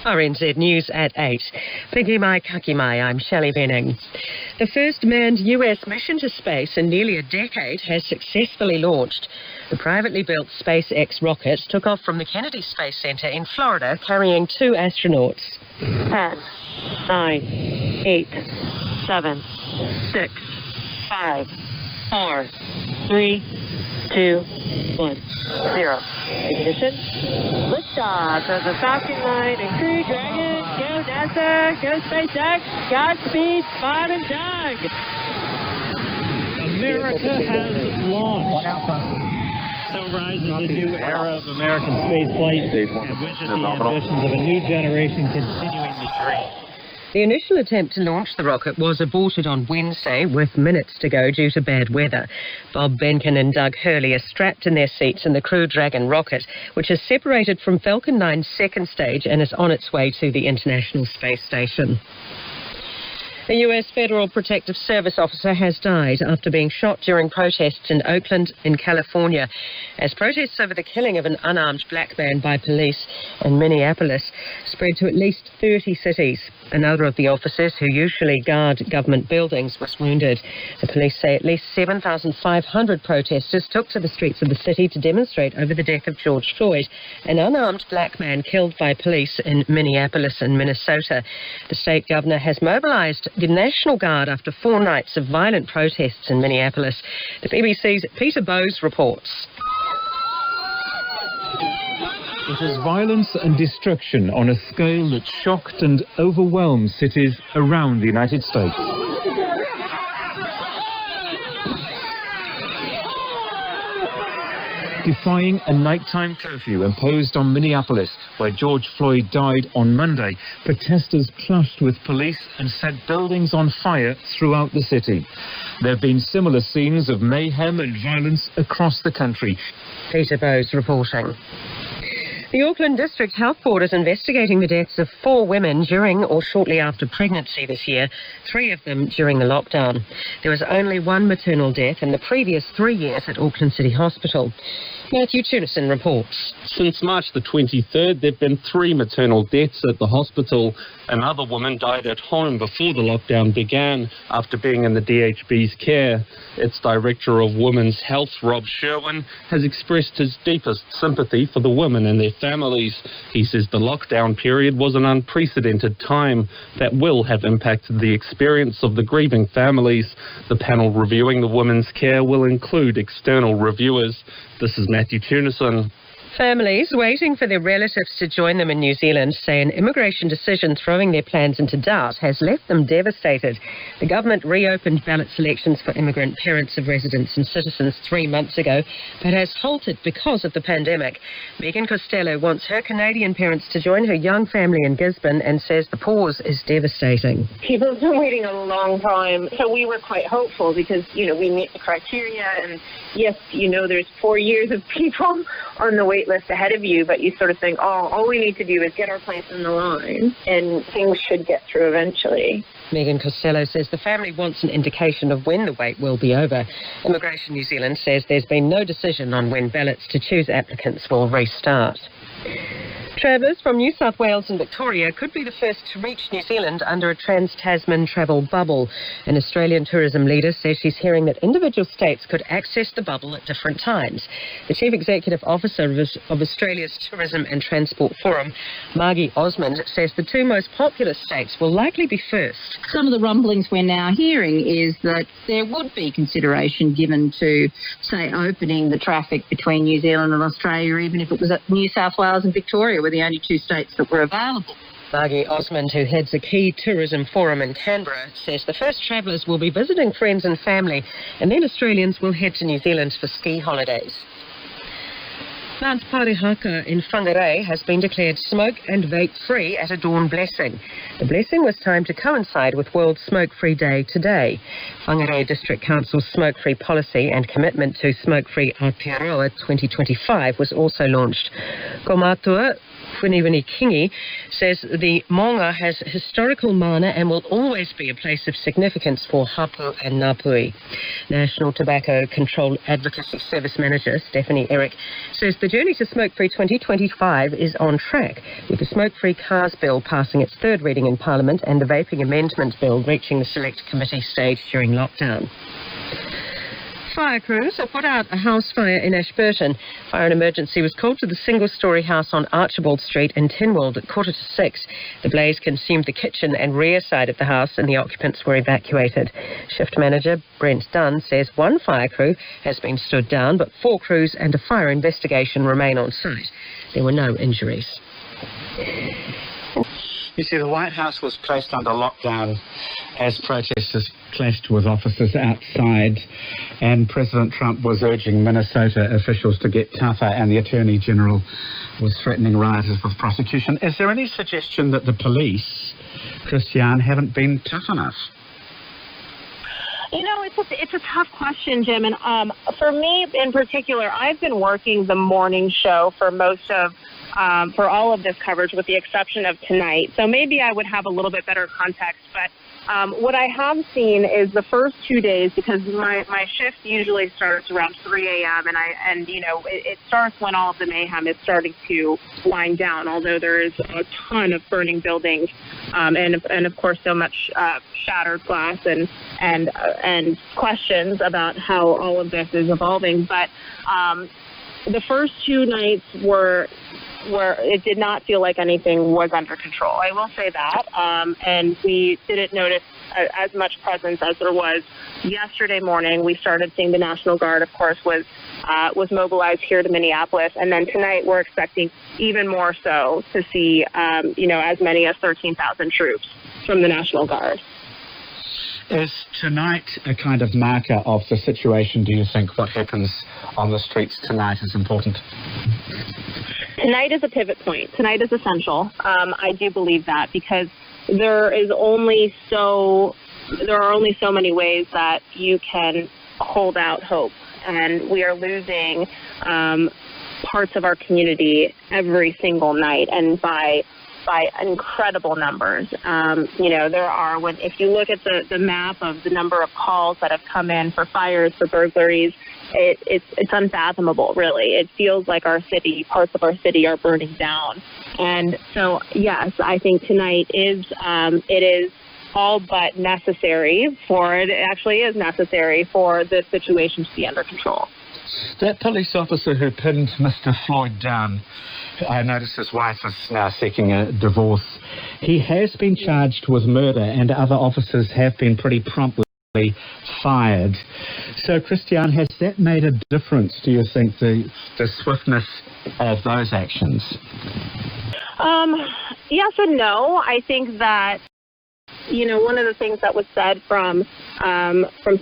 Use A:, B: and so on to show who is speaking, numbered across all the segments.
A: RNZ News at 8. Piki mai kaki mai, I'm Shelley Benning. The first manned US mission to space in nearly a decade has successfully launched. The privately built SpaceX rocket took off from the Kennedy Space Center in Florida, carrying 2 astronauts. 10, 9, 8, 7, 6, 5, 4, 3, 2, 1, 0. Ignition. Liftoff of the Falcon 9 and Crew Dragon. Go NASA. Go SpaceX. Godspeed, Spot and Doug.
B: America has launched. So rises a new era of American spaceflight, and with it the ambitions of a new generation continuing the dream.
A: The initial attempt to launch the rocket was aborted on Wednesday with minutes to go due to bad weather. Bob Behnken and Doug Hurley are strapped in their seats in the Crew Dragon rocket, which is separated from Falcon 9's second stage and is on its way to the International Space Station. A US Federal Protective Service officer has died after being shot during protests in Oakland, in California, as protests over the killing of an unarmed black man by police in Minneapolis spread to at least 30 cities. Another of the officers, who usually guard government buildings, was wounded. The police say at least 7,500 protesters took to the streets of the city to demonstrate over the death of George Floyd, an unarmed black man killed by police in Minneapolis and Minnesota. The state governor has mobilized the National Guard after 4 nights of violent protests in Minneapolis. The BBC's Peter Bowes reports.
C: It is violence and destruction on a scale that shocked and overwhelmed cities around the United States. Defying a nighttime curfew imposed on Minneapolis, where George Floyd died on Monday, protesters clashed with police and set buildings on fire throughout the city. There have been similar scenes of mayhem and violence across the country.
A: Peter Bowes reporting. The Auckland District Health Board is investigating the deaths of 4 women during or shortly after pregnancy this year, 3 of them during the lockdown. There was only 1 maternal death in the previous 3 years at Auckland City Hospital. Matthew Tunison reports.
D: Since March the 23rd, there have been 3 maternal deaths at the hospital. Another woman died at home before the lockdown began after being in the DHB's care. Its Director of Women's Health, Rob Sherwin, has expressed his deepest sympathy for the women and their families. He says the lockdown period was an unprecedented time that will have impacted the experience of the grieving families. The panel reviewing the women's care will include external reviewers. This is Matthew Tunison.
A: Families waiting for their relatives to join them in New Zealand say an immigration decision throwing their plans into doubt has left them devastated. The government reopened ballot selections for immigrant parents of residents and citizens 3 months ago, but has halted because of the pandemic. Megan Costello wants her Canadian parents to join her young family in Gisborne and says the pause is devastating.
E: People have been waiting a long time, so we were quite hopeful because, we meet the criteria, and yes, there's 4 years of people on the wait list ahead of you, but you sort of think, all we need to do is get our place in the line and things should get through eventually.
A: Megan Costello says the family wants an indication of when the wait will be over. Immigration New Zealand says there's been no decision on when ballots to choose applicants will restart. Travellers from New South Wales and Victoria could be the first to reach New Zealand under a trans-Tasman travel bubble. An Australian tourism leader says she's hearing that individual states could access the bubble at different times. The Chief Executive Officer of Australia's Tourism and Transport Forum, Margie Osmond, says the 2 most populous states will likely be first.
F: Some of the rumblings we're now hearing is that there would be consideration given to, say, opening the traffic between New Zealand and Australia, even if it was at New South Wales and Victoria were the only 2 states that were available.
A: Margie Osmond, who heads a key tourism forum in Canberra, says the first travellers will be visiting friends and family, and then Australians will head to New Zealand for ski holidays. Mount Parihaka in Whangarei has been declared smoke and vape free at a dawn blessing. The blessing was timed to coincide with World Smoke-Free Day today. Whangarei District Council's smoke-free policy and commitment to smoke-free Aotearoa 2025 was also launched. Ko mātua, Winiwini Kingi says the Maunga has historical mana and will always be a place of significance for Hapu and Ngāpuhi. National Tobacco Control Advocacy Service Manager Stephanie Eric says the journey to Smoke-Free 2025 is on track, with the Smoke-Free Cars Bill passing its third reading in Parliament and the Vaping Amendment Bill reaching the Select Committee stage during lockdown. Fire crews have put out a house fire in Ashburton. Fire and emergency was called to the single-storey house on Archibald Street in Tynwald at 6:15. The blaze consumed the kitchen and rear side of the house and the occupants were evacuated. Shift manager Brent Dunn says one fire crew has been stood down, but 4 crews and a fire investigation remain on site. There were no injuries.
G: You see, the White House was placed under lockdown as protesters clashed with officers outside, and President Trump was urging Minnesota officials to get tougher, and the Attorney General was threatening rioters with prosecution. Is there any suggestion that the police, Christiane, haven't been tough enough?
E: You know, it's a tough question, Jim. And for me in particular, I've been working the morning show for for all of this coverage, with the exception of tonight. So maybe I would have a little bit better context. But what I have seen is the first 2 days, because my shift usually starts around 3 a.m. and you know, it starts when all of the mayhem is starting to wind down, although there is a ton of burning buildings and of course so much shattered glass and questions about how all of this is evolving. But the first 2 nights were it did not feel like anything was under control. I will say that. And we didn't notice as much presence as there was yesterday morning. We started seeing the National Guard, of course, was mobilized here to Minneapolis. And then tonight we're expecting even more so to see, as many as 13,000 troops from the National Guard.
G: Is tonight a kind of marker of the situation? Do you think what happens on the streets tonight is important?
E: Tonight is a pivot point. Tonight is essential. I do believe that, because there are only so many ways that you can hold out hope, and we are losing parts of our community every single night, and by incredible numbers. If you look at the map of the number of calls that have come in for fires, for burglaries, it's unfathomable, really. It feels like parts of our city are burning down. And so, yes, I think tonight it is all but necessary it actually is necessary for the situation to be under control.
G: That police officer who pinned Mr. Floyd down, I notice his wife is now seeking a divorce. He has been charged with murder, and other officers have been pretty promptly fired. So, Christiane, has that made a difference, do you think, the swiftness of those actions?
E: Yes and no. I think that, one of the things that was said from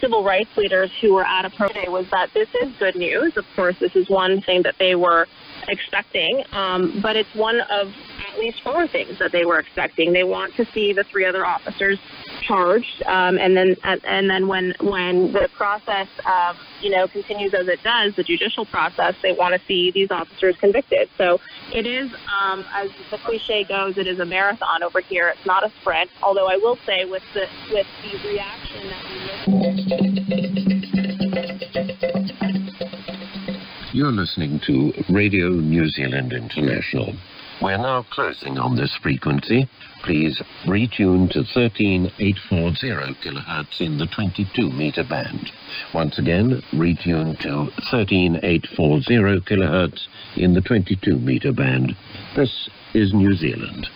E: civil rights leaders who were at a protest today was that this is good news. Of course, this is one thing that they were expecting, but it's one of at least 4 things that they were expecting. They want to see the 3 other officers charged, and then when the process continues as it does, the judicial process, they want to see these officers convicted. So it is, as the cliche goes, it is a marathon over here. It's not a sprint. Although I will say, with the reaction that we
H: You're listening to Radio New Zealand International. We're now closing on this frequency. Please retune to 13840 kHz in the 22-meter band. Once again, retune to 13840 kHz in the 22-meter band. This is New Zealand.